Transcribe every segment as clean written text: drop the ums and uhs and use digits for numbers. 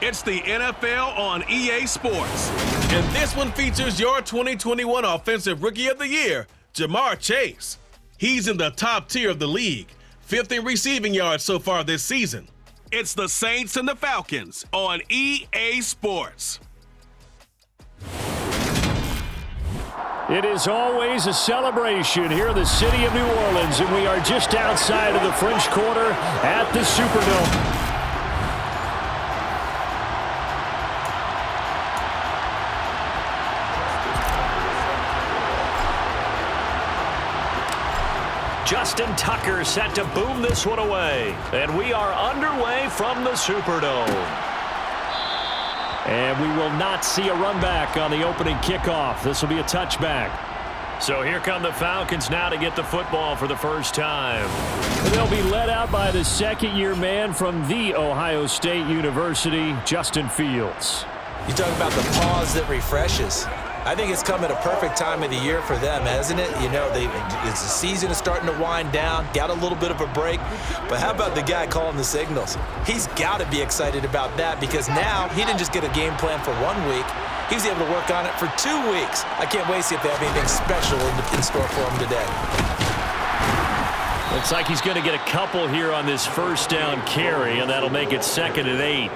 It's the NFL on EA Sports. And this one features your 2021 Offensive Rookie of the Year, Jamar Chase. He's in the top tier of the league, 5th in receiving yards so far this season. It's the Saints and the Falcons on EA Sports. It is always a celebration here in the city of New Orleans, and we are just outside of the French Quarter at the Superdome. Justin Tucker set to boom this one away, and we are underway from the Superdome. And we will not see a run back on the opening kickoff. This will be a touchback. So here come the Falcons now to get the football for the first time. They'll be led out by the second-year man from The Ohio State University, Justin Fields. You talk about the pause that refreshes. I think it's come at a perfect time of the year for them, hasn't it? You know, the season is starting to wind down, got a little bit of a break. But how about the guy calling the signals? He's got to be excited about that because now he didn't just get a game plan for 1 week. He was able to work on it for 2 weeks. I can't wait to see if they have anything special in store for him today. Looks like he's going to get a couple here on this first down carry, and that'll make it 2nd and 8.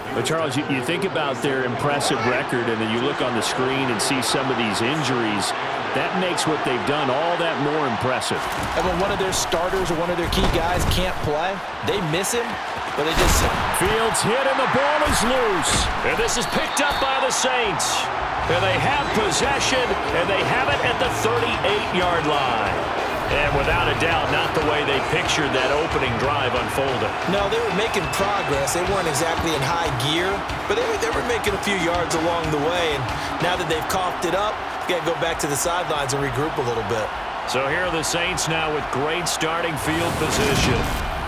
But, Charles, you think about their impressive record, and then you look on the screen and see some of these injuries. That makes what they've done all that more impressive. And when one of their starters or one of their key guys can't play, they miss him, but they just... Fields hit, and the ball is loose. And this is picked up by the Saints. And they have possession, and they have it at the 38-yard line. And without a doubt, not the way they pictured that opening drive unfolding. No, they were making progress. They weren't exactly in high gear, but they were making a few yards along the way. And now that they've coughed it up, got to go back to the sidelines and regroup a little bit. So here are the Saints now with great starting field position.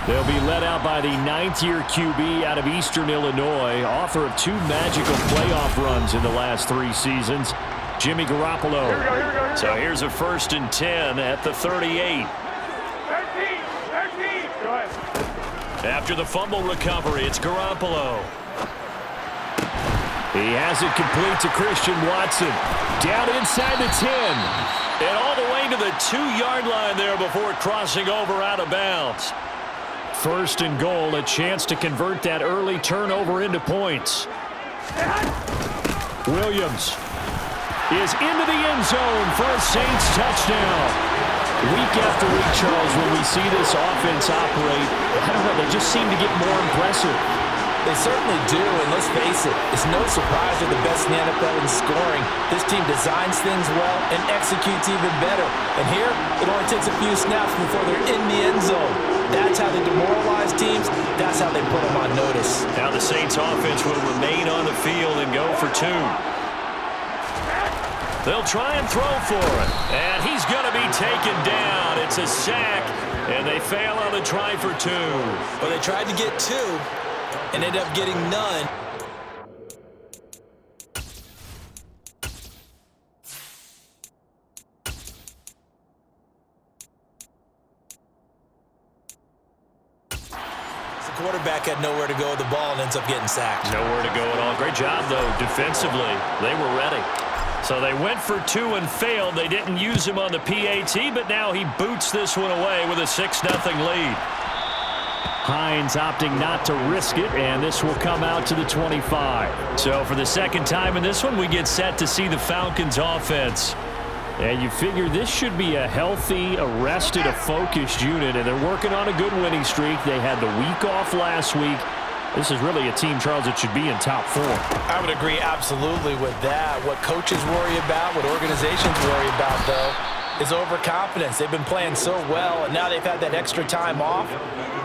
They'll be led out by the 9th-year QB out of Eastern Illinois, author of 2 magical playoff runs in the last 3 seasons, Jimmy Garoppolo. Here we go. So here's a 1st and 10 at the 38. 13. Go ahead. After the fumble recovery, it's Garoppolo. He has it complete to Christian Watson. Down inside the 10. And all the way to the 2-yard line there before crossing over out of bounds. 1st and goal, a chance to convert that early turnover into points. Williams is into the end zone for a Saints touchdown. Week after week, Charles, when we see this offense operate, I don't know, they just seem to get more impressive. They certainly do, and let's face it, it's no surprise they're the best in the NFL in scoring. This team designs things well and executes even better. And here, it only takes a few snaps before they're in the end zone. That's how they demoralize teams. That's how they put them on notice. Now the Saints offense will remain on the field and go for 2. They'll try and throw for it. And he's going to be taken down. It's a sack, and they fail on the try for 2. Well, they tried to get 2 and ended up getting none. The quarterback had nowhere to go with the ball and ends up getting sacked. Nowhere to go at all. Great job, though, defensively. They were ready. So they went for 2 and failed. They didn't use him on the PAT, but now he boots this one away with a 6-0 lead. Hines opting not to risk it, and this will come out to the 25. So for the second time in this one, we get set to see the Falcons offense. And you figure this should be a healthy, a rested, a focused unit, and they're working on a good winning streak. They had the week off last week. This is really a team, Charles, that should be in top 4. I would agree absolutely with that. What coaches worry about, what organizations worry about, though, is overconfidence. They've been playing so well, and now they've had that extra time off.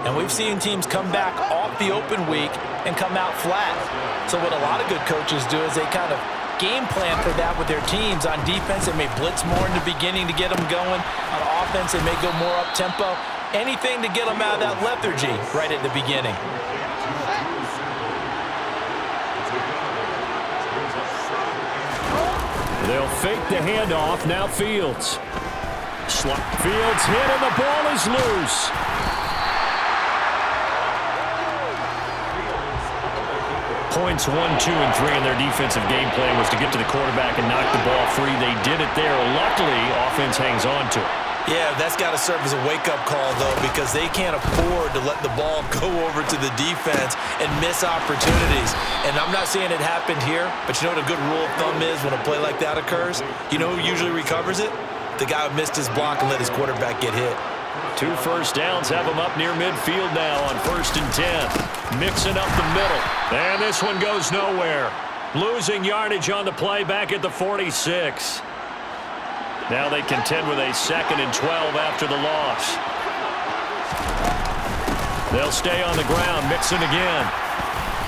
And we've seen teams come back off the open week and come out flat. So what a lot of good coaches do is they kind of game plan for that with their teams. On defense, they may blitz more in the beginning to get them going. On offense, they may go more up-tempo. Anything to get them out of that lethargy right at the beginning. They'll fake the handoff. Now Fields. Fields hit, and the ball is loose. points 1, 2, and 3 in their defensive game plan was to get to the quarterback and knock the ball free. They did it there. Luckily, offense hangs on to it. Yeah, that's got to serve as a wake-up call, though, because they can't afford to let the ball go over to the defense and miss opportunities. And I'm not saying it happened here, but you know what a good rule of thumb is when a play like that occurs? You know who usually recovers it? The guy who missed his block and let his quarterback get hit. 2 first downs have him up near midfield now on 1st and 10. Mixing up the middle. And this one goes nowhere. Losing yardage on the play back at the 46. Now they contend with a 2nd and 12 after the loss. They'll stay on the ground, mixing again.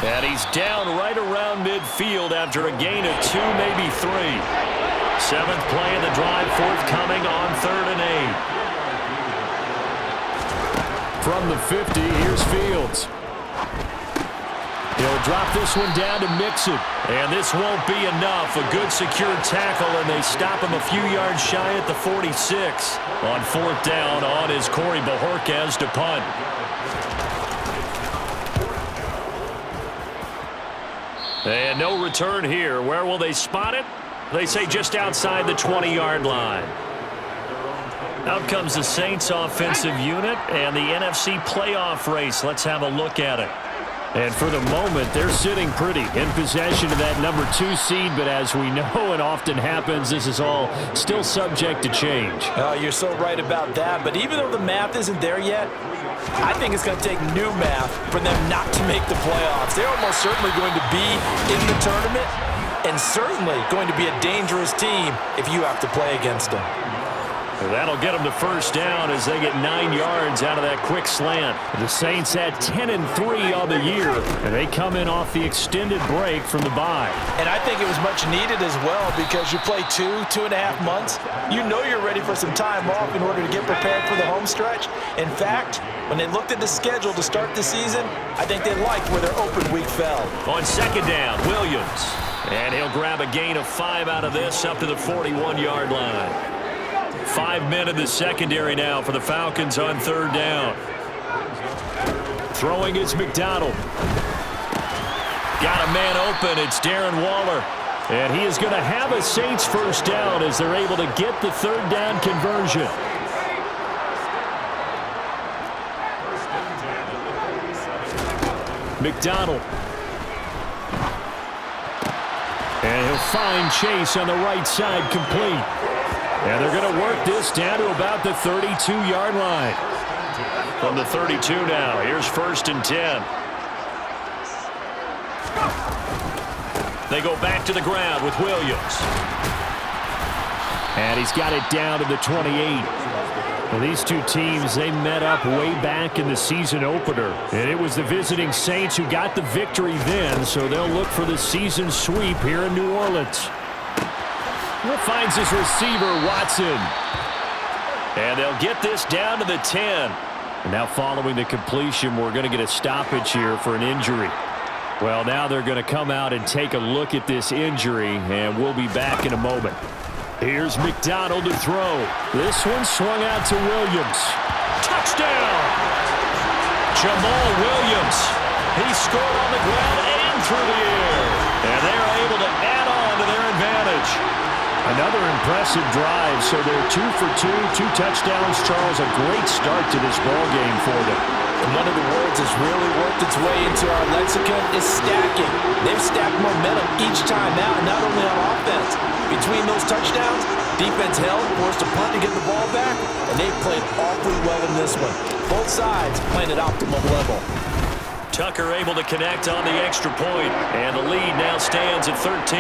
And he's down right around midfield after a gain of 2, maybe 3. 7th play of the drive forthcoming on 3rd and 8. From the 50, here's Fields. He'll drop this one down to Mixon. And this won't be enough. A good secure tackle, and they stop him a few yards shy at the 46. On 4th down, on is Corey Bojorquez to punt. And no return here. Where will they spot it? They say just outside the 20-yard line. Out comes the Saints offensive unit and the NFC playoff race. Let's have a look at it. And for the moment, they're sitting pretty in possession of that number 2 seed. But as we know it often happens, this is all still subject to change. Oh, you're so right about that. But even though the math isn't there yet, I think it's going to take new math for them not to make the playoffs. They're almost certainly going to be in the tournament and certainly going to be a dangerous team if you have to play against them. That'll get them to 1st down as they get 9 yards out of that quick slant. The Saints at 10-3 on the year, and they come in off the extended break from the bye. And I think it was much needed as well because you play 2.5 months. You know you're ready for some time off in order to get prepared for the home stretch. In fact, when they looked at the schedule to start the season, I think they liked where their open week fell. On 2nd down, Williams. And he'll grab a gain of 5 out of this up to the 41-yard line. 5 men in the secondary now for the Falcons on 3rd down. Throwing is McDonald. Got a man open. It's Darren Waller. And he is going to have a Saints 1st down as they're able to get the 3rd down conversion. McDonald. And he'll find Chase on the right side complete. And they're going to work this down to about the 32-yard line. From the 32 now, here's 1st and 10. They go back to the ground with Williams. And he's got it down to the 28. Well, these two teams, they met up way back in the season opener. And it was the visiting Saints who got the victory then, so they'll look for the season sweep here in New Orleans. Finds his receiver, Watson. And they'll get this down to the 10. And now following the completion, we're going to get a stoppage here for an injury. Well, now they're going to come out and take a look at this injury, and we'll be back in a moment. Here's McDonald to throw. This one swung out to Williams. Touchdown! Jamal Williams. He scored on the ground and through the air. And they're able to add on to their advantage. Another impressive drive, so they're 2 for 2, 2 touchdowns. Charles, a great start to this ball game for them. And one of the words that's really worked its way into our lexicon is stacking. They've stacked momentum each time out, not only on offense. Between those touchdowns, defense held, forced a punt to get the ball back, and they've played awfully well in this one. Both sides playing at optimum level. Tucker able to connect on the extra point, and the lead now stands at 13.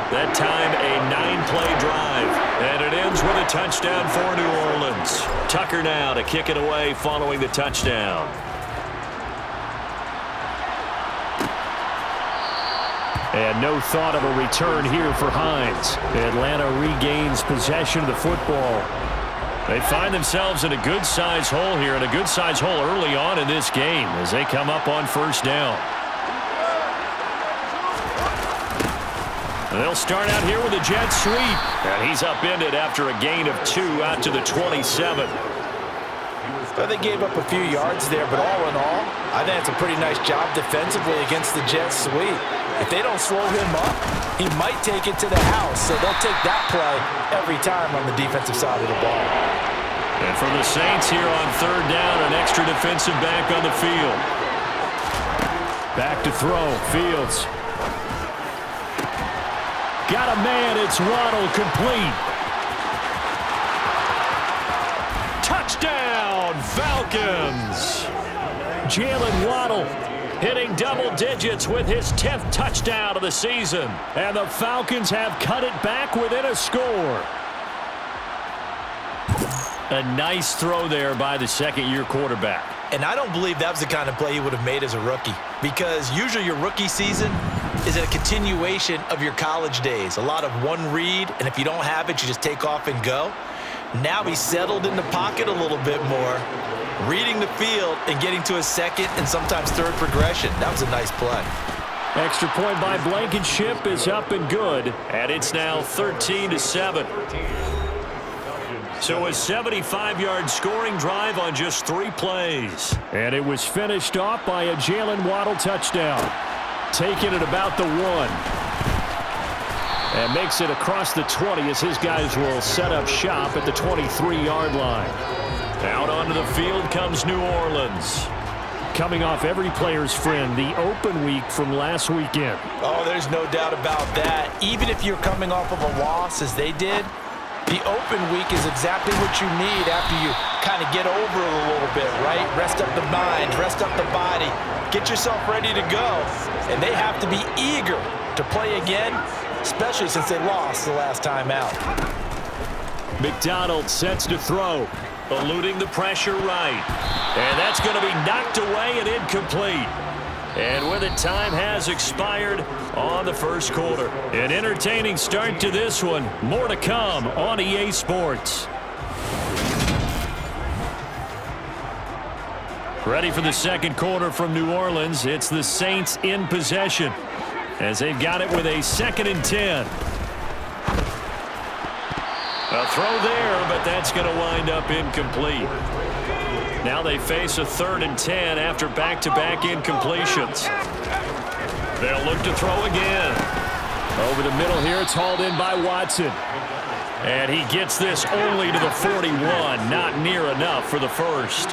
That time, a 9-play drive. And it ends with a touchdown for New Orleans. Tucker now to kick it away following the touchdown. And no thought of a return here for Hines. Atlanta regains possession of the football. They find themselves in a good-sized hole here, and a good-sized hole early on in this game as they come up on 1st down. They'll start out here with a jet sweep. And he's upended after a gain of 2 out to the 27. So they gave up a few yards there, but all in all, I think it's a pretty nice job defensively against the Jets sweep. If they don't slow him up, he might take it to the house. So they'll take that play every time on the defensive side of the ball. And for the Saints here on third down, an extra defensive back on the field. Back to throw, Fields. Got a man, it's Waddle, complete. Touchdown, Falcons! Jalen Waddle hitting double digits with his 10th touchdown of the season. And the Falcons have cut it back within a score. A nice throw there by the second-year quarterback. And I don't believe that was the kind of play he would have made as a rookie, because usually your rookie season is a continuation of your college days. A lot of one read, and if you don't have it, you just take off and go. Now he's settled in the pocket a little bit more, reading the field and getting to a second and sometimes third progression. That was a nice play. Extra point by Blankenship is up and good, and it's now 13-7. So a 75-yard scoring drive on just 3 plays. And it was finished off by a Jalen Waddle touchdown. Taking it about the 1. And makes it across the 20 as his guys will set up shop at the 23-yard line. Out onto the field comes New Orleans. Coming off every player's friend, the open week from last weekend. Oh, there's no doubt about that. Even if you're coming off of a loss as they did, the open week is exactly what you need after you kind of get over it a little bit, right? Rest up the mind, rest up the body, get yourself ready to go. And they have to be eager to play again, especially since they lost the last time out. McDonald sets to throw, eluding the pressure right. And that's going to be knocked away and incomplete. And with it, time has expired on the first quarter. An entertaining start to this one. More to come on EA Sports. Ready for the second quarter from New Orleans. It's the Saints in possession as they've got it with a 2nd and 10. A throw there, but that's going to wind up incomplete. Now they face a 3rd and 10 after back-to-back incompletions. They'll look to throw again. Over the middle here, it's hauled in by Watson. And he gets this only to the 41, not near enough for the first.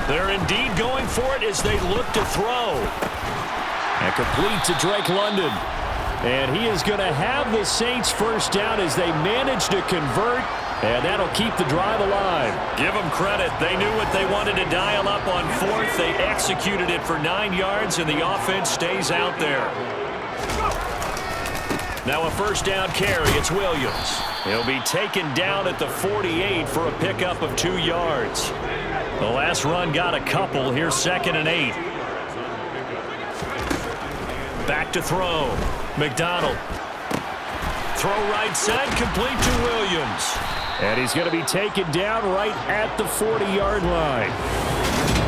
They're indeed going for it as they look to throw. And complete to Drake London. And he is going to have the Saints first down as they manage to convert, and that'll keep the drive alive. Give them credit. They knew what they wanted to dial up on 4th. They executed it for 9 yards, and the offense stays out there. Now a first down carry. It's Williams. He'll be taken down at the 48 for a pickup of 2 yards. The last run got a couple. Here's 2nd and 8. Back to throw. McDonald. Throw right side, complete to Williams. And he's going to be taken down right at the 40-yard line.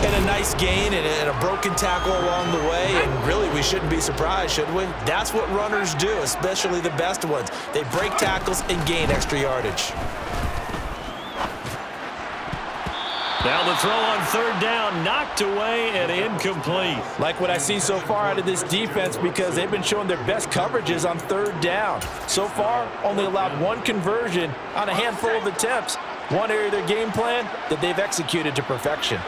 And a nice gain and a broken tackle along the way, and really we shouldn't be surprised, should we? That's what runners do, especially the best ones. They break tackles and gain extra yardage. Now the throw on 3rd down, knocked away and incomplete. Like what I see so far out of this defense, because they've been showing their best coverages on 3rd down. So far, only allowed 1 conversion on a handful of attempts. One area of their game plan that they've executed to perfection.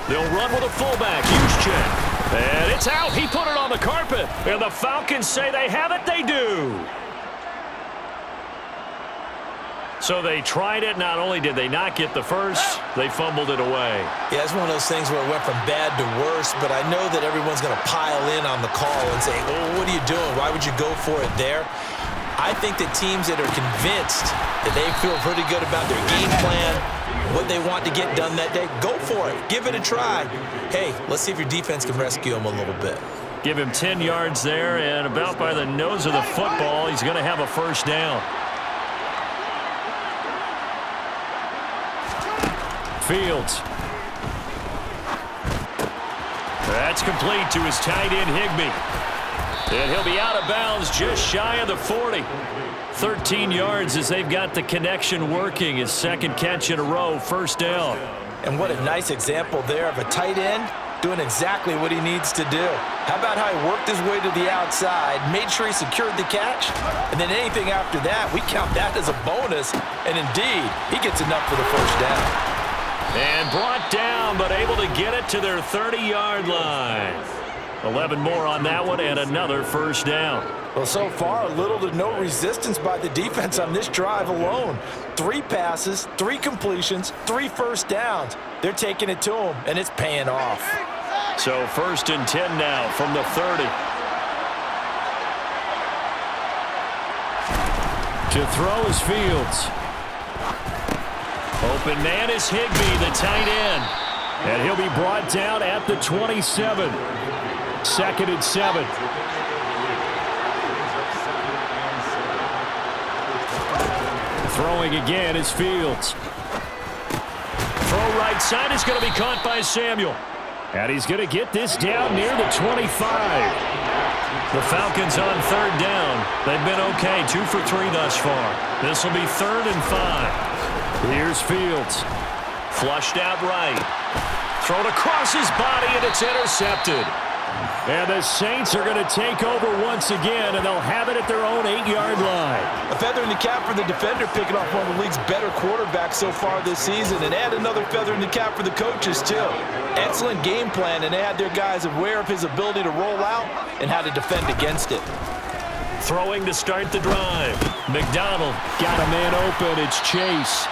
They'll run with a fullback, Juszczyk. And it's out. He put it on the carpet. And the Falcons say they have it. They do. So they tried it. Not only did they not get the first, they fumbled it away. Yeah, it's one of those things where it went from bad to worse, but I know that everyone's going to pile in on the call and say, oh, what are you doing? Why would you go for it there? I think that teams that are convinced that they feel pretty good about their game plan, what they want to get done that day, go for it. Give it a try. Hey, let's see if your defense can rescue them a little bit. Give him 10 yards there, and about by the nose of the football, he's going to have a first down. Fields. That's complete to his tight end, Higbee. And he'll be out of bounds just shy of the 40. 13 yards as they've got the connection working. His second catch in a row, first down. And what a nice example there of a tight end doing exactly what he needs to do. How about how he worked his way to the outside, made sure he secured the catch, and then anything after that, we count that as a bonus, and indeed, he gets enough for the first down. And brought down, but able to get it to their 30-yard line. 11 more on that one, and another first down. Well, so far, little to no resistance by the defense on this drive alone. 3 passes, 3 completions, 3 first downs. They're taking it to him, and it's paying off. So 1st and 10 now from the 30. To throw is Fields. Open man is Higbee, the tight end. And he'll be brought down at the 27. 2nd and 7. Throwing again is Fields. Throw right side is going to be caught by Samuel. And he's going to get this down near the 25. The Falcons on 3rd down. They've been okay, 2 for 3 thus far. This will be 3rd and 5. Here's Fields. Flushed out right. Thrown across his body, and it's intercepted. And the Saints are going to take over once again, and they'll have it at their own 8-yard line. A feather in the cap for the defender, picking off one of the league's better quarterbacks so far this season, and add another feather in the cap for the coaches, too. Excellent game plan, and they had their guys aware of his ability to roll out and how to defend against it. Throwing to start the drive. McDonald got a man open. It's Chase.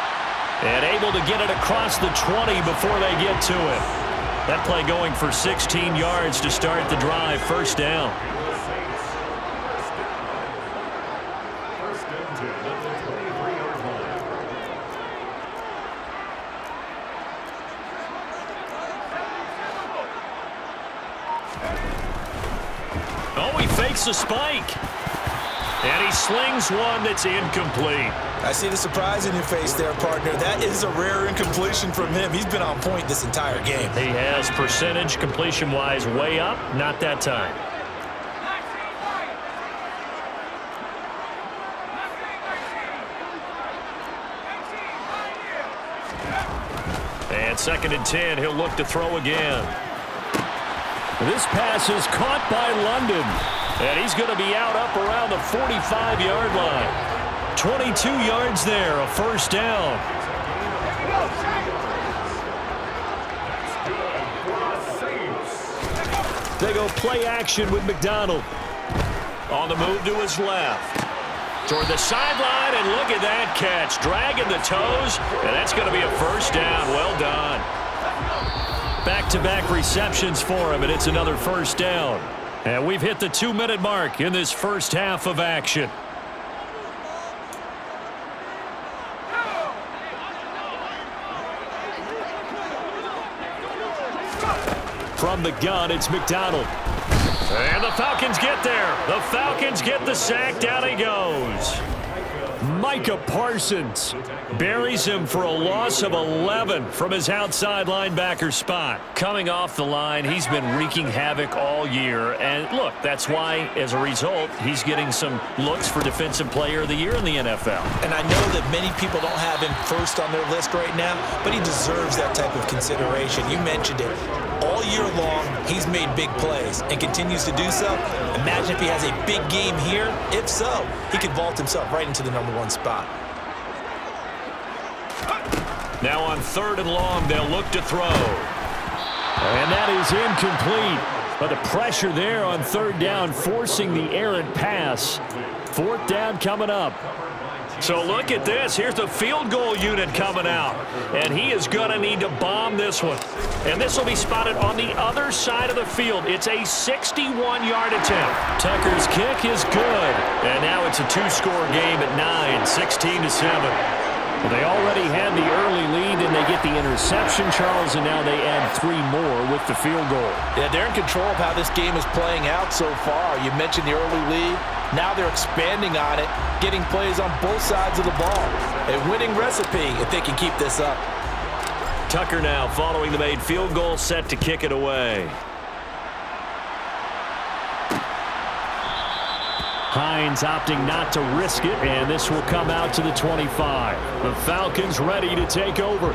And able to get it across the 20 before they get to it. That play going for 16 yards to start the drive. First down. Oh, he fakes a spike. And he slings one that's incomplete. I see the surprise in your face there, partner. That is a rare incompletion from him. He's been on point this entire game. He has percentage completion-wise way up. Not that time. And 2nd and 10. He'll look to throw again. This pass is caught by London. And he's going to be out up around the 45-yard line. 22 yards there, a first down. They go play action with McDonald. On the move to his left. Toward the sideline, and look at that catch. Dragging the toes, and that's going to be a first down. Well done. Back-to-back receptions for him, and it's another first down. And we've hit the 2-minute mark in this first half of action. From the gun, it's McDonald. And the Falcons get there. The Falcons get the sack. Down he goes. Micah Parsons buries him for a loss of 11 from his outside linebacker spot. Coming off the line, he's been wreaking havoc all year. And look, that's why, as a result, he's getting some looks for Defensive Player of the Year in the NFL. And I know that many people don't have him first on their list right now, but he deserves that type of consideration. You mentioned it. All year long, he's made big plays and continues to do so. Imagine if he has a big game here. If so, he could vault himself right into the #1 spot. Now on 3rd and long, they'll look to throw. And that is incomplete. But the pressure there on 3rd down, forcing the errant pass. 4th down coming up. So look at this. Here's the field goal unit coming out. And he is going to need to bomb this one. And this will be spotted on the other side of the field. It's a 61-yard attempt. Tucker's kick is good. And now it's a 2-score game at 9, 16-7. Well, they already had the early lead, and they get the interception, Charles, and now they add 3 more with the field goal. Yeah, they're in control of how this game is playing out so far. You mentioned the early lead. Now they're expanding on it, getting plays on both sides of the ball. A winning recipe if they can keep this up. Tucker now following the made field goal, set to kick it away. Hines opting not to risk it, and this will come out to the 25. The Falcons ready to take over.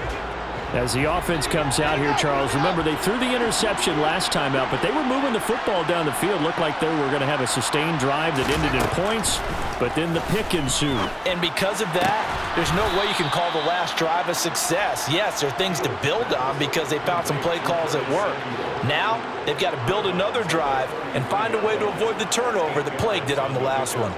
As the offense comes out here, Charles, remember they threw the interception last time out, but they were moving the football down the field. Looked like they were going to have a sustained drive that ended in points, but then the pick ensued. And because of that, there's no way you can call the last drive a success. Yes, there are things to build on because they found some play calls at work. Now, they've got to build another drive and find a way to avoid the turnover that plagued it on the last one.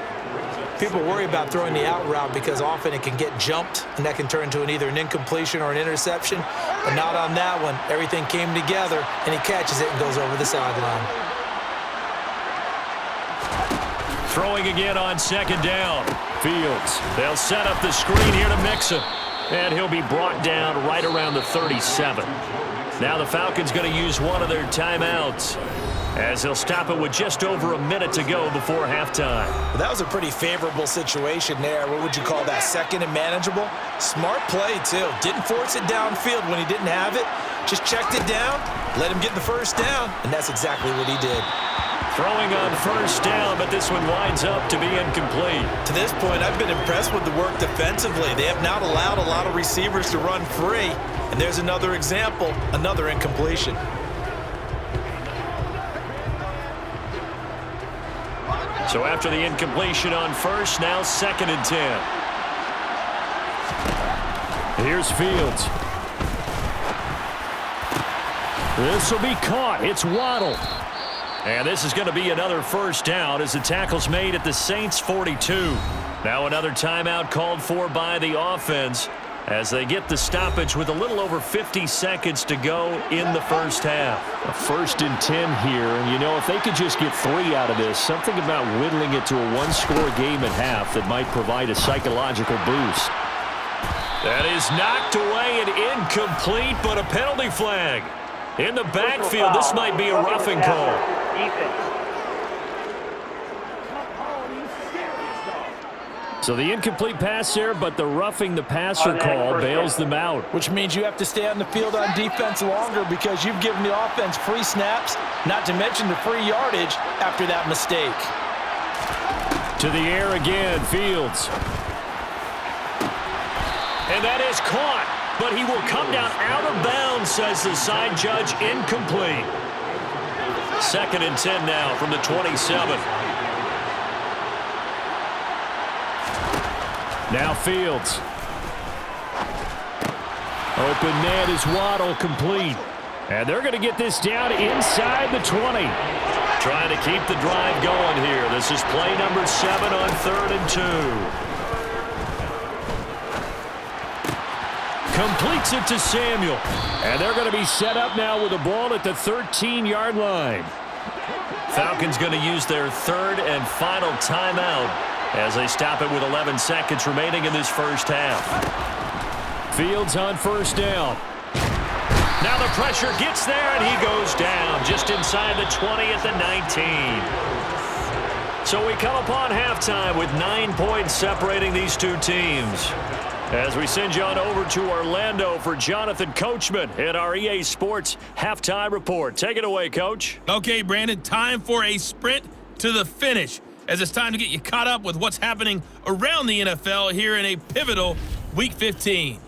People worry about throwing the out route because often it can get jumped, and that can turn into either an incompletion or an interception. But not on that one. Everything came together, and he catches it and goes over the sideline. Throwing again on second down. Fields. They'll set up the screen here to mix him. And he'll be brought down right around the 37. Now the Falcons going to use one of their timeouts, as they'll stop it with just over a minute to go before halftime. Well, that was a pretty favorable situation there. What would you call that? Second and manageable? Smart play, too. Didn't force it downfield when he didn't have it. Just checked it down, let him get the first down, and that's exactly what he did. Throwing on first down, but this one winds up to be incomplete. To this point, I've been impressed with the work defensively. They have not allowed a lot of receivers to run free. And there's another example, another incompletion. So after the incompletion on first, now 2nd and 10. Here's Fields. This will be caught. It's Waddle. And this is going to be another first down as the tackle's made at the Saints' 42. Now another timeout called for by the offense as they get the stoppage with a little over 50 seconds to go in the first half. A 1st and 10 here, and you know, if they could just get 3 out of this, something about whittling it to a one-score game at half that might provide a psychological boost. That is knocked away and incomplete, but a penalty flag. In the backfield, this might be a roughing call. So the incomplete pass there, but the roughing the passer call bails them out. Which means you have to stay on the field on defense longer because you've given the offense free snaps, not to mention the free yardage after that mistake. To the air again, Fields. And that is caught, but he will come down out of bounds, says the side judge, incomplete. 2nd and 10 now from the 27. Now Fields. Open net is Waddle, complete. And they're going to get this down inside the 20. Trying to keep the drive going here. This is play number 7 on 3rd and 2. Completes it to Samuel. And they're going to be set up now with the ball at the 13-yard line. Falcons going to use their 3rd and final timeout as they stop it with 11 seconds remaining in this first half. Fields on first down. Now the pressure gets there, and he goes down just inside the 20 at the 19. So we come upon halftime with 9 points separating these two teams. As we send you on over to Orlando for Jonathan Coachman in our EA Sports Halftime Report. Take it away, Coach. Okay, Brandon, time for a sprint to the finish, as it's time to get you caught up with what's happening around the NFL here in a pivotal Week 15.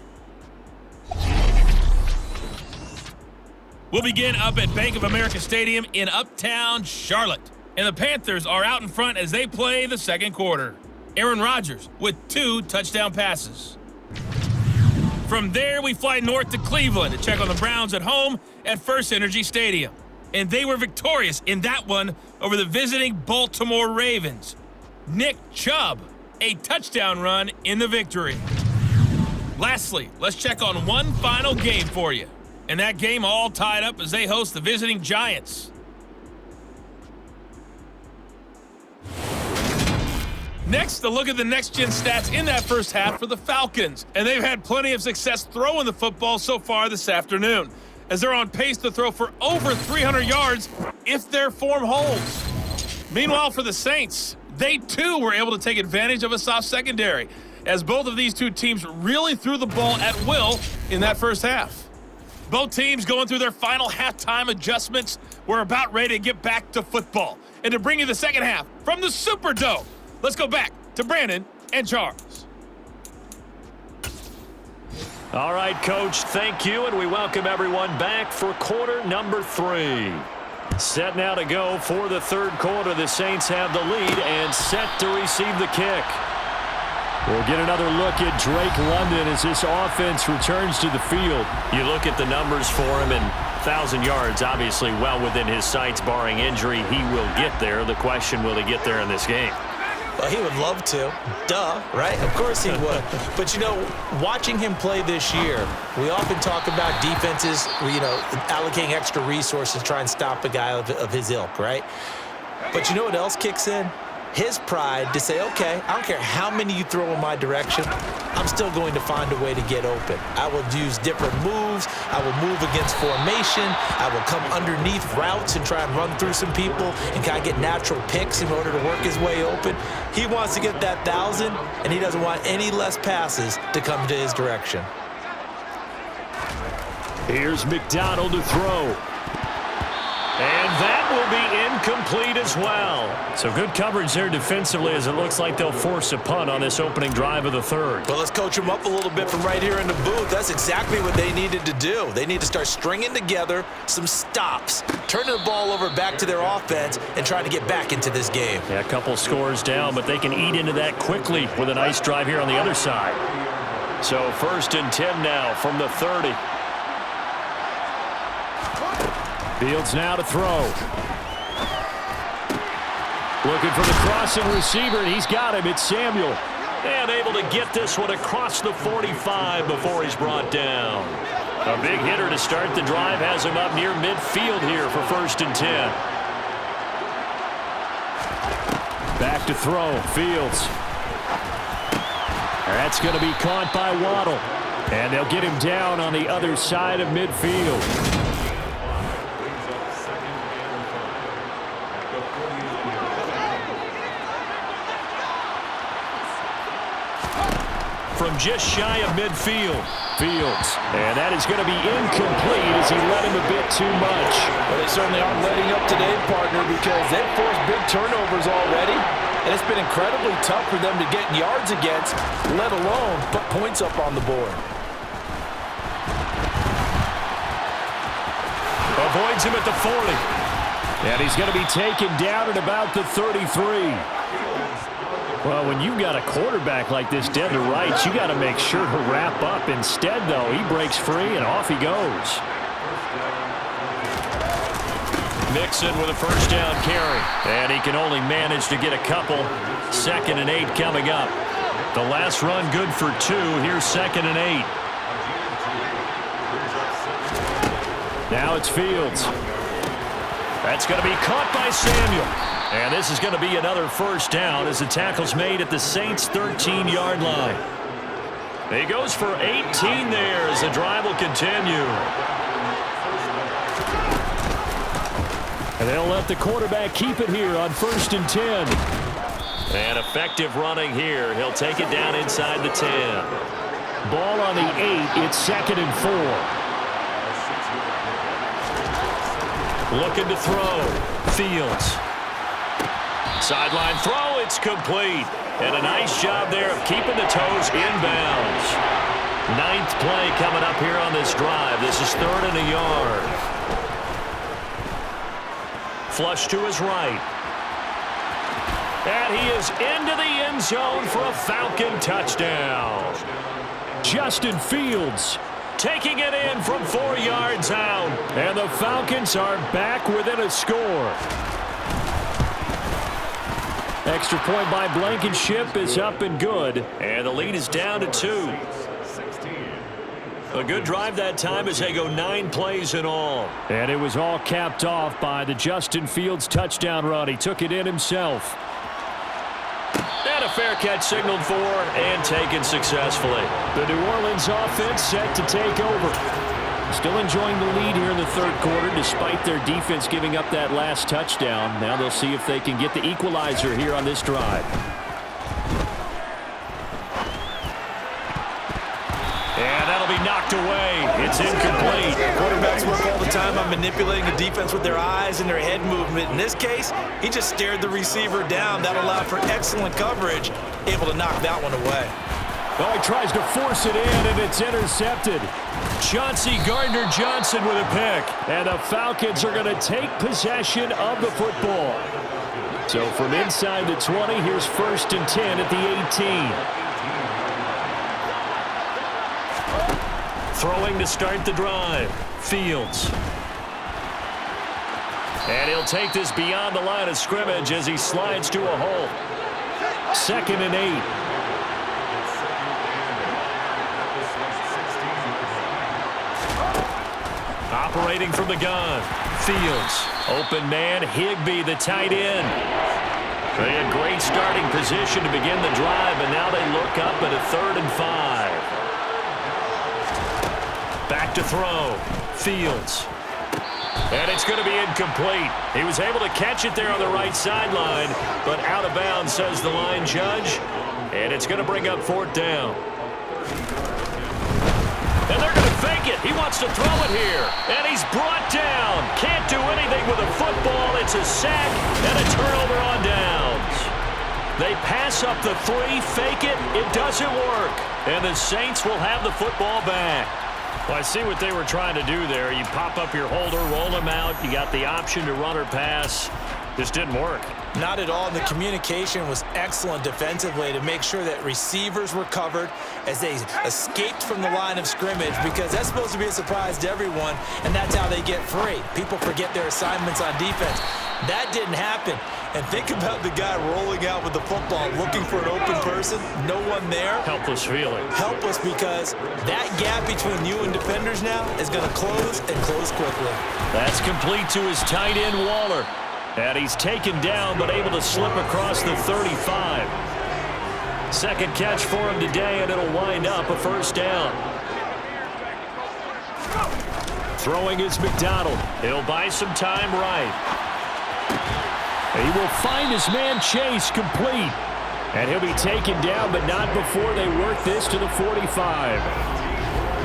We'll begin up at Bank of America Stadium in Uptown Charlotte. And the Panthers are out in front as they play the second quarter. Aaron Rodgers with 2 touchdown passes. From there, we fly north to Cleveland to check on the Browns at home at First Energy Stadium. And they were victorious in that one over the visiting Baltimore Ravens. Nick Chubb, a touchdown run in the victory. Lastly, let's check on one final game for you. And that game all tied up as they host the visiting Giants. Next, a look at the next-gen stats in that first half for the Falcons. And they've had plenty of success throwing the football so far this afternoon, as they're on pace to throw for over 300 yards if their form holds. Meanwhile, for the Saints, they too were able to take advantage of a soft secondary, as both of these two teams really threw the ball at will in that first half. Both teams going through their final halftime adjustments were about ready to get back to football. And to bring you the second half from the Superdome, Let's go back to Brandon and Charles. All right, Coach, thank you, and we welcome everyone back for quarter number 3. Set now to go for the third quarter. The Saints have the lead and set to receive the kick. We'll get another look at Drake London as this offense returns to the field. You look at the numbers for him, and 1,000 yards, obviously well within his sights, barring injury. He will get there. The question, will he get there in this game? Well, he would love to. Duh, right? Of course he would. But, you know, watching him play this year, we often talk about defenses, you know, allocating extra resources to try and stop a guy of his ilk, right? But you know what else kicks in? His pride to say, okay, I don't care how many you throw in my direction, I'm still going to find a way to get open. I will use different moves. I will move against formation. I will come underneath routes and try and run through some people and kind of get natural picks in order to work his way open. He wants to get that 1,000, and he doesn't want any less passes to come to his direction. Here's McDonald to throw. And that will be incomplete as well. So good coverage there defensively as it looks like they'll force a punt on this opening drive of the third. Well, let's coach them up a little bit from right here in the booth. That's exactly what they needed to do. They need to start stringing together some stops, turning the ball over back to their offense, and trying to get back into this game. Yeah, a couple scores down, but they can eat into that quickly with a nice drive here on the other side. So 1st and 10 now from the 30. Fields now to throw. Looking for the crossing receiver, and he's got him. It's Samuel. And able to get this one across the 45 before he's brought down. A big hitter to start the drive has him up near midfield here for 1st and 10. Back to throw. Fields. That's going to be caught by Waddle. And they'll get him down on the other side of midfield. From just shy of midfield. Fields. And that is going to be incomplete as he let him a bit too much. Well, they certainly aren't letting up today, partner, because they've forced big turnovers already, and it's been incredibly tough for them to get yards against, let alone put points up on the board. Avoids him at the 40. And he's going to be taken down at about the 33. Well, when you've got a quarterback like this dead to rights, you got to make sure to wrap up. Instead, though, he breaks free and off he goes. Mixon with a 1st down carry. And he can only manage to get a couple. 2nd and 8 coming up. The last run good for 2. Here's 2nd and 8. Now it's Fields. That's going to be caught by Samuel. And this is going to be another 1st down as the tackle's made at the Saints' 13-yard line. He goes for 18 there as the drive will continue. And they'll let the quarterback keep it here on 1st and 10. And effective running here. He'll take it down inside the 10. Ball on the 8. It's 2nd and 4. Looking to throw. Fields. Sideline throw, it's complete. And a nice job there of keeping the toes inbounds. 9th play coming up here on this drive. This is 3rd and a yard. Flush to his right. And he is into the end zone for a Falcon touchdown. Justin Fields taking it in from 4 yards out. And the Falcons are back within a score. Extra point by Blankenship is up and good. And the lead is down to 2. A good drive that time as they go 9 plays in all. And it was all capped off by the Justin Fields touchdown run. He took it in himself. And a fair catch signaled for and taken successfully. The New Orleans offense set to take over. Still enjoying the lead here in the 3rd quarter despite their defense giving up that last touchdown. Now they'll see if they can get the equalizer here on this drive. And that'll be knocked knocked away. It's incomplete. Quarterbacks work all the time on manipulating the defense with their eyes and their head movement. In this case, he just stared the receiver down. That allowed for excellent coverage, able to knock that one away. Well, he tries to force it in, and it's intercepted. Chauncey Gardner-Johnson with a pick. And the Falcons are going to take possession of the football. So from inside the 20, here's 1st and 10 at the 18. Throwing to start the drive. Fields. And he'll take this beyond the line of scrimmage as he slides to a hole. 2nd and 8. Operating from the gun. Fields. Open man. Higbee, the tight end. They had great starting position to begin the drive, and now they look up at a 3rd and 5. Back to throw. Fields. And it's going to be incomplete. He was able to catch it there on the right sideline, but out of bounds, says the line judge. And it's going to bring up 4th down. And they're going to fake it. He wants to throw it here. And he's brought down. Can't do anything with a football. It's a sack and a turnover on downs. They pass up the 3, fake it. It doesn't work. And the Saints will have the football back. Well, I see what they were trying to do there. You pop up your holder, roll him out. You got the option to run or pass. Just didn't work. Not at all. The communication was excellent defensively to make sure that receivers were covered as they escaped from the line of scrimmage, because that's supposed to be a surprise to everyone, and that's how they get free. People forget their assignments on defense. That didn't happen. And think about the guy rolling out with the football, looking for an open person, no one there. Helpless feeling. Helpless, because that gap between you and defenders now is going to close and close quickly. That's complete to his tight end, Waller. And he's taken down, but able to slip across the 35. 2nd catch for him today, and it'll wind up a 1st down. Throwing is McDonald. He'll buy some time right. He will find his man Chase complete. And he'll be taken down, but not before they work this to the 45.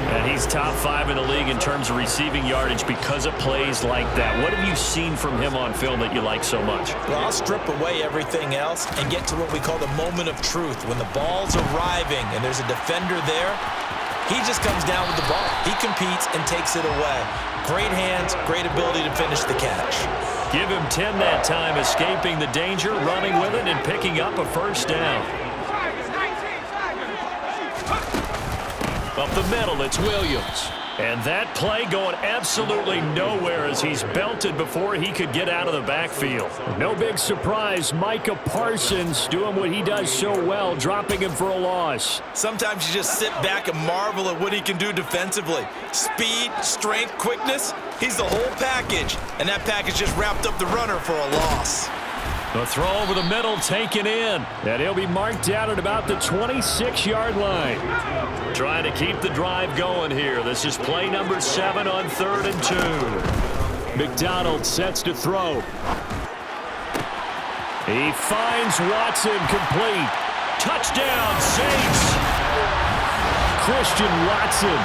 And he's top 5 in the league in terms of receiving yardage because of plays like that. What have you seen from him on film that you like so much? Well, I'll strip away everything else and get to what we call the moment of truth. When the ball's arriving and there's a defender there, he just comes down with the ball. He competes and takes it away. Great hands, great ability to finish the catch. Give him 10 that time, escaping the danger, running with it, and picking up a 1st down. Up the middle, it's Williams. And that play going absolutely nowhere as he's belted before he could get out of the backfield. No big surprise, Micah Parsons doing what he does so well, dropping him for a loss. Sometimes you just sit back and marvel at what he can do defensively. Speed, strength, quickness, he's the whole package. And that package just wrapped up the runner for a loss. The throw over the middle taken in. And he'll be marked down at about the 26-yard line. Trying to keep the drive going here. This is play number 7 on 3rd and 2. McDonald sets to throw. He finds Watson complete. Touchdown, Saints. Christian Watson,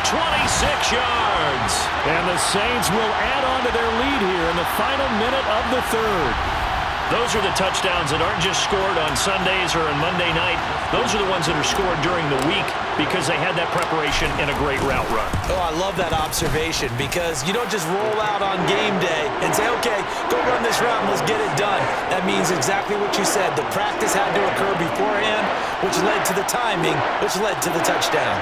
26 yards. And the Saints will add on to their lead here in the final minute of the 3rd. Those are the touchdowns that aren't just scored on Sundays or on Monday night. Those are the ones that are scored during the week because they had that preparation in a great route run. Oh, I love that observation, because you don't just roll out on game day and say, okay, go run this route and let's get it done. That means exactly what you said. The practice had to occur beforehand, which led to the timing, which led to the touchdown.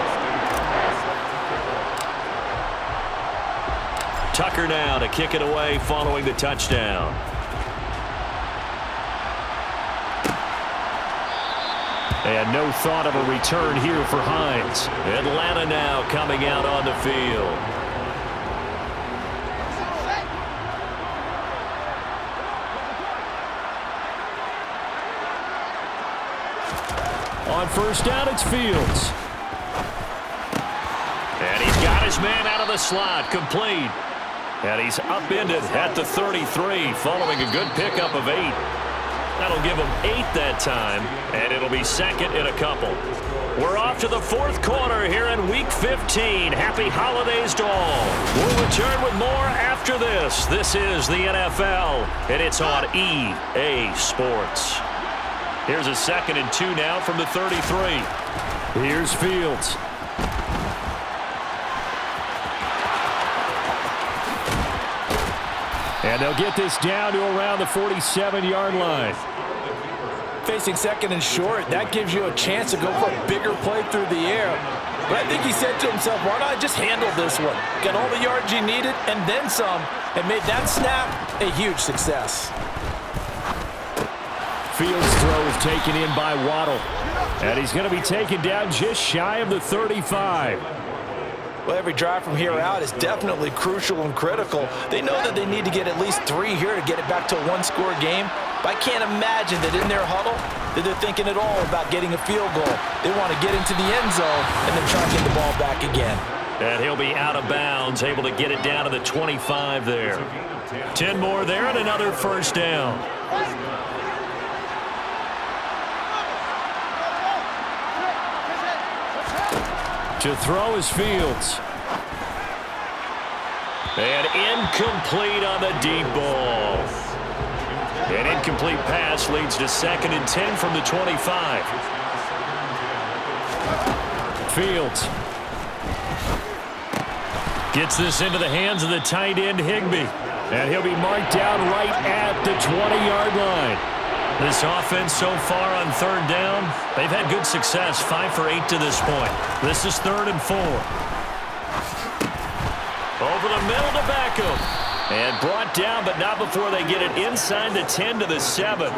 Tucker now to kick it away following the touchdown. And no thought of a return here for Hines. Atlanta now coming out on the field. On 1st down, it's Fields. And he's got his man out of the slot, complete. And he's upended at the 33, following a good pickup of 8. That'll give him 8 that time, and it'll be 2nd and a couple. We're off to the fourth quarter here in Week 15. Happy holidays to all. We'll return with more after this. This is the NFL, and it's on EA Sports. Here's a 2nd and 2 now from the 33. Here's Fields. And they'll get this down to around the 47-yard line. Facing 2nd and short, that gives you a chance to go for a bigger play through the air. But I think he said to himself, why not just handle this one? Get all the yards you needed and then some, and made that snap a huge success. Fields' throw is taken in by Waddle. And he's going to be taken down just shy of the 35. Well, every drive from here out is definitely crucial and critical. They know that they need to get at least 3 here to get it back to a one-score game. But I can't imagine that in their huddle that they're thinking at all about getting a field goal. They want to get into the end zone and then try and get the ball back again. And he'll be out of bounds, able to get it down to the 25 there. 10 more there and another first down. To throw is Fields. And incomplete on the deep ball. An incomplete pass leads to 2nd and 10 from the 25. Fields gets this into the hands of the tight end Higbee. And he'll be marked down right at the 20-yard line. This offense so far on 3rd down, they've had good success, 5 for 8 to this point. This is 3rd and 4. Over the middle to Beckham. And brought down, but not before they get it inside the 10 to the 7.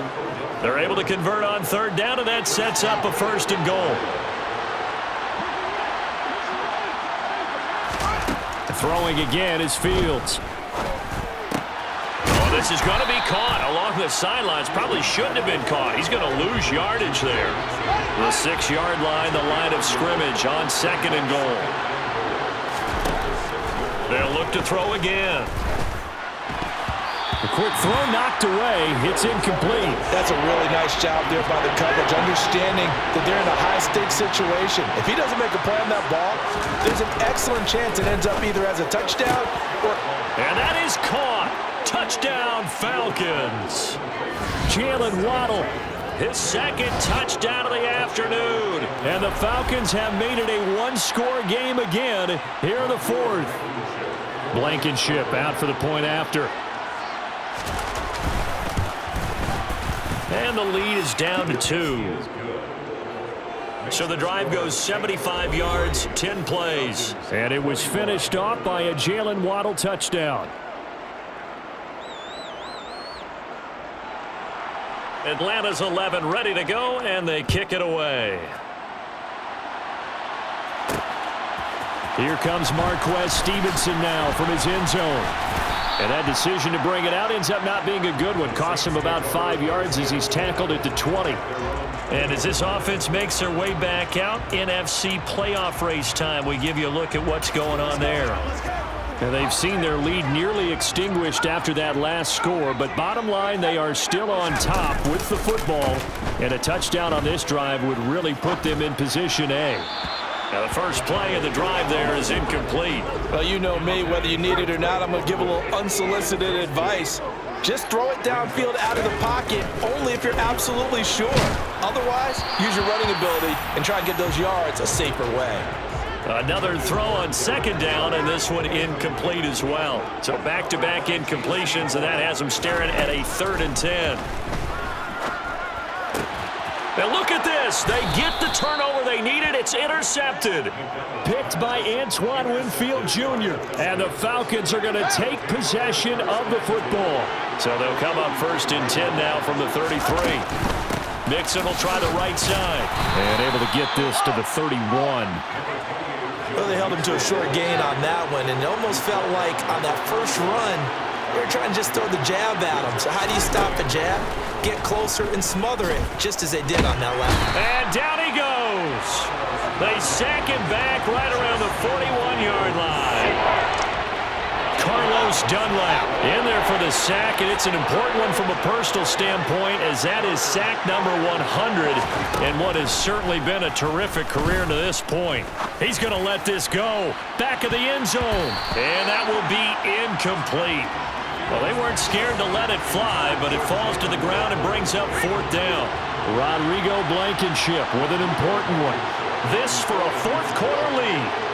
They're able to convert on 3rd down, and that sets up a 1st and goal. Throwing again is Fields. This is going to be caught along the sidelines. Probably shouldn't have been caught. He's going to lose yardage there. The 6-yard line, the line of scrimmage on 2nd and goal. They'll look to throw again. A quick throw knocked away. It's incomplete. That's a really nice job there by the coverage, understanding that they're in a high-stakes situation. If he doesn't make a play on that ball, there's an excellent chance it ends up either as a touchdown or... And that is caught. Touchdown, Falcons. Jalen Waddle, his 2nd touchdown of the afternoon. And the Falcons have made it a one-score game again here in the 4th. Blankenship out for the point after. And the lead is down to 2. So the drive goes 75 yards, 10 plays. And it was finished off by a Jalen Waddle touchdown. Atlanta's 11 ready to go, and they kick it away. Here comes Marquez Stevenson now from his end zone. And that decision to bring it out ends up not being a good one. Costs him about 5 yards as he's tackled at the 20. And as this offense makes their way back out, NFC playoff race time, we give you a look at what's going on there. And they've seen their lead nearly extinguished after that last score, but bottom line, they are still on top with the football, and a touchdown on this drive would really put them in position A. Now the first play of the drive there is incomplete. Well, you know me, whether you need it or not, I'm going to give a little unsolicited advice. Just throw it downfield out of the pocket only if you're absolutely sure. Otherwise, use your running ability and try and get those yards a safer way. Another throw on 2nd down, and this one incomplete as well. So back-to-back incompletions, and that has them staring at a 3rd and 10. Now look at this. They get the turnover they needed. It's intercepted. Picked by Antoine Winfield Jr. And the Falcons are going to take possession of the football. So they'll come up 1st and 10 now from the 33. Mixon will try the right side. And able to get this to the 31. Well, they held him to a short gain on that one, and it almost felt like on that first run, they were trying to just throw the jab at him. So how do you stop the jab? Get closer and smother it, just as they did on that last. And down he goes. They sack him back right around the 41-yard line. Carl Carlos Dunlap in there for the sack, and it's an important one from a personal standpoint, as that is sack number 100 and what has certainly been a terrific career to this point. He's going to let this go. Back of the end zone, and that will be incomplete. Well, they weren't scared to let it fly, but it falls to the ground and brings up 4th down. Rodrigo Blankenship with an important one. This for a 4th quarter lead.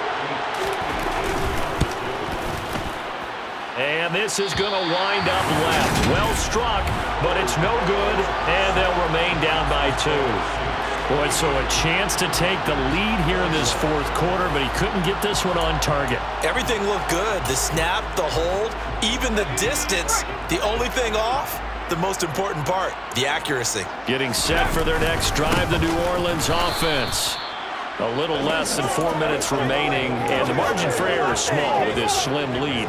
And this is going to wind up left. Well struck, but it's no good, and they'll remain down by 2. Boy, so a chance to take the lead here in this 4th quarter, but he couldn't get this one on target. Everything looked good. The snap, the hold, even the distance. The only thing off, the most important part, the accuracy. Getting set for their next drive, the New Orleans offense. A little less than 4 minutes remaining, and the margin for error is small with this slim lead.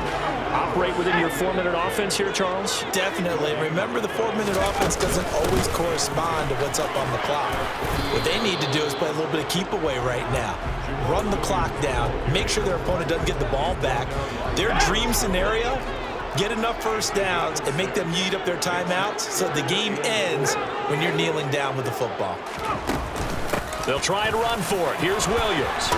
Operate within your 4-minute offense here, Charles? Definitely. Remember, the 4-minute offense doesn't always correspond to what's up on the clock. What they need to do is play a little bit of keep away right now. Run the clock down. Make sure their opponent doesn't get the ball back. Their dream scenario, get enough first downs and make them eat up their timeouts so the game ends when you're kneeling down with the football. They'll try and run for it. Here's Williams.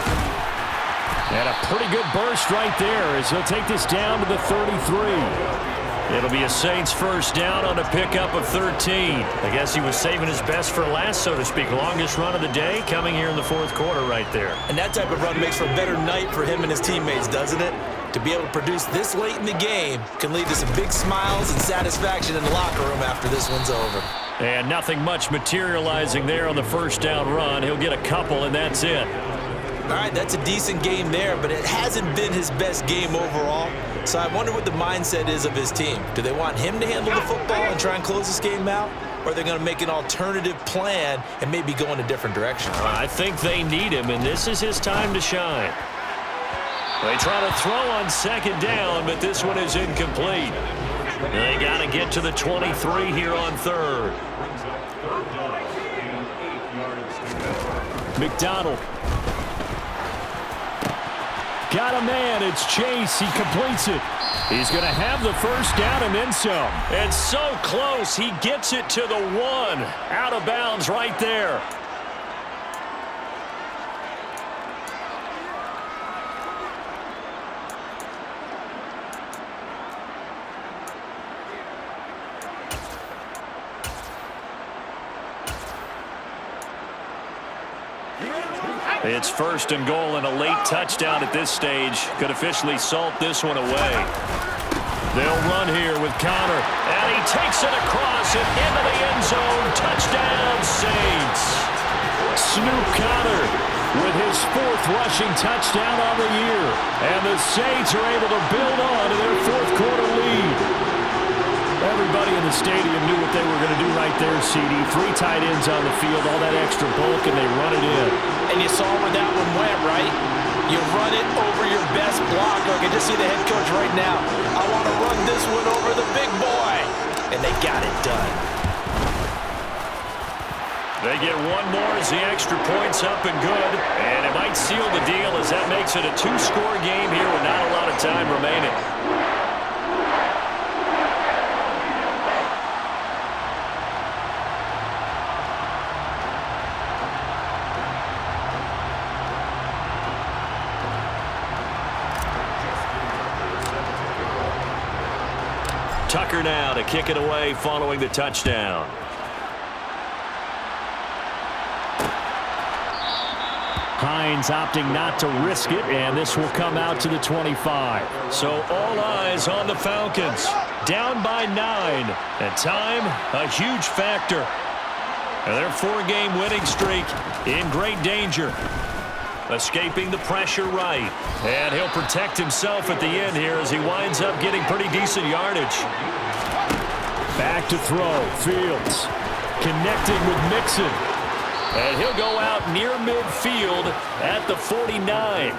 And a pretty good burst right there as he'll take this down to the 33. It'll be a Saints first down on a pickup of 13. I guess he was saving his best for last, so to speak. Longest run of the day coming here in the 4th quarter right there. And that type of run makes for a better night for him and his teammates, doesn't it? To be able to produce this late in the game can lead to some big smiles and satisfaction in the locker room after this one's over. And nothing much materializing there on the first down run. He'll get a couple, and that's it. All right, that's a decent game there, but it hasn't been his best game overall. So I wonder what the mindset is of his team. Do they want him to handle the football and try and close this game out? Or are they going to make an alternative plan and maybe go in a different direction? I think they need him, and this is his time to shine. They try to throw on 2nd down, but this one is incomplete. They got to get to the 23 here on 3rd. McDonald. Got a man. It's Chase. He completes it. He's going to have the first down and then some. And so close. He gets it to the 1. Out of bounds right there. It's 1st and goal and a late touchdown at this stage. Could officially salt this one away. They'll run here with Connor. And he takes it across and into the end zone. Touchdown, Saints. Snoop Connor with his 4th rushing touchdown on the year. And the Saints are able to build on to their 4th quarter lead. Everybody in the stadium knew what they were going to do right there, CD. 3 tight ends on the field, all that extra bulk, and they run it in. And you saw where that one went, right? You run it over your best blocker. I can just see the head coach right now. I want to run this one over the big boy. And they got it done. They get one more as the extra point's up and good. And it might seal the deal as that makes it a 2-score game here with not a lot of time remaining. Tucker now to kick it away following the touchdown. Hines opting not to risk it, and this will come out to the 25. So all eyes on the Falcons. Down by 9. And time, a huge factor. And their 4-game winning streak in great danger. Escaping the pressure right. And he'll protect himself at the end here as he winds up getting pretty decent yardage. Back to throw. Fields connecting with Mixon. And he'll go out near midfield at the 49.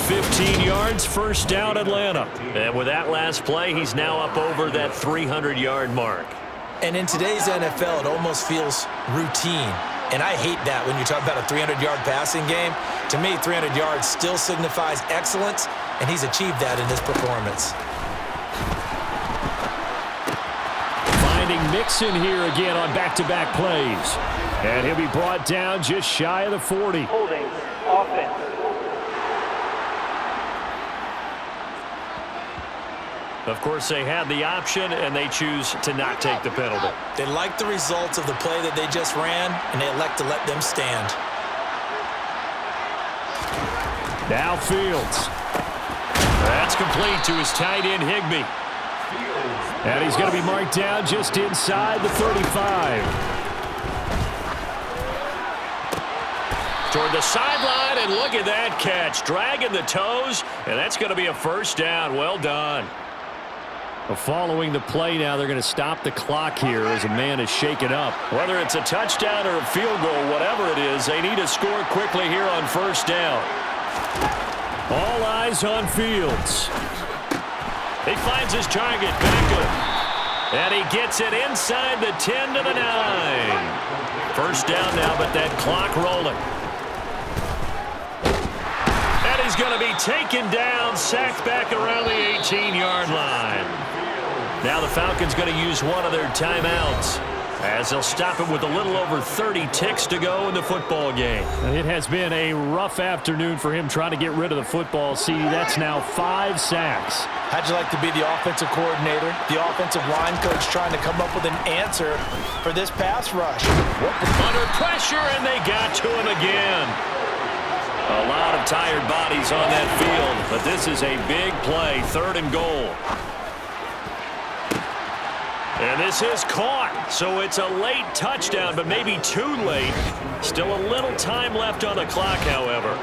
15 yards, first down Atlanta. And with that last play, he's now up over that 300-yard mark. And in today's NFL, it almost feels routine. And I hate that when you talk about a 300-yard passing game. To me, 300 yards still signifies excellence, and he's achieved that in this performance. finding Mixon here again on back-to-back plays. And he'll be brought down just shy of the 40. Holding offense. Of course, they had the option, and they choose to not take the penalty. They like the results of the play that they just ran, and they elect to let them stand. Now Fields. That's complete to his tight end, Higbee. And he's going to be marked down just inside the 35. Toward the sideline, and look at that catch. Dragging the toes, and that's going to be a first down. Well done. Following the play now, they're going to stop the clock here as a man is shaken up. Whether it's a touchdown or a field goal, whatever it is, they need to score quickly here on first down. All eyes on Fields. He finds his target, Beckham. And he gets it inside the 10 to the 9. First down now, but that clock rolling. And he's going to be taken down, sacked back around the 18-yard line. Now the Falcons going to use one of their timeouts as they'll stop it with a little over 30 ticks to go in the football game. It has been a rough afternoon for him trying to get rid of the football. See, that's now 5 sacks. How'd you like to be the offensive coordinator, the offensive line coach trying to come up with an answer for this pass rush? Under pressure, and they got to him again. A lot of tired bodies on that field, but this is a big play, 3rd and goal. And this is caught, so it's a late touchdown, but maybe too late. Still a little time left on the clock, however.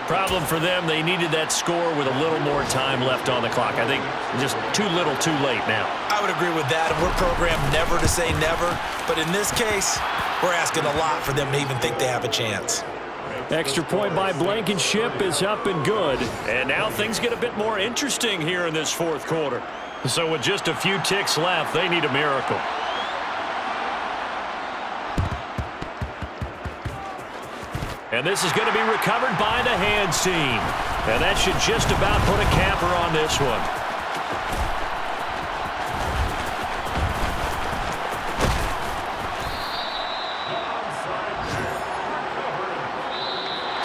Problem for them, they needed that score with a little more time left on the clock. I think just too little, too late now. I would agree with that, and we're programmed never to say never. But in this case, we're asking a lot for them to even think they have a chance. Extra point by Blankenship is up and good. And now things get a bit more interesting here in this 4th quarter. So with just a few ticks left, they need a miracle. And this is going to be recovered by the hands team. And that should just about put a capper on this one.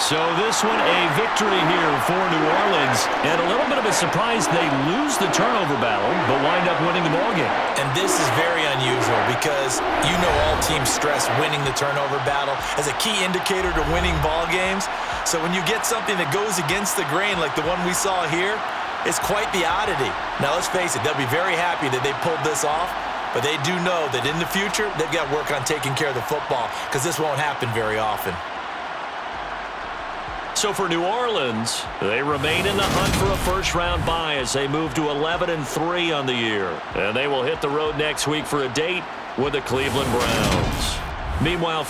So this one a victory here for New Orleans. And a little bit of a surprise, they lose the turnover battle, but wind up winning the ballgame. And this is very unusual because you know all teams stress winning the turnover battle as a key indicator to winning ball games. So when you get something that goes against the grain like the one we saw here, it's quite the oddity. Now let's face it, they'll be very happy that they pulled this off, but they do know that in the future, they've got to work on taking care of the football because this won't happen very often. So for New Orleans, they remain in the hunt for a first-round bye as they move to 11-3 on the year. And they will hit the road next week for a date with the Cleveland Browns. Meanwhile,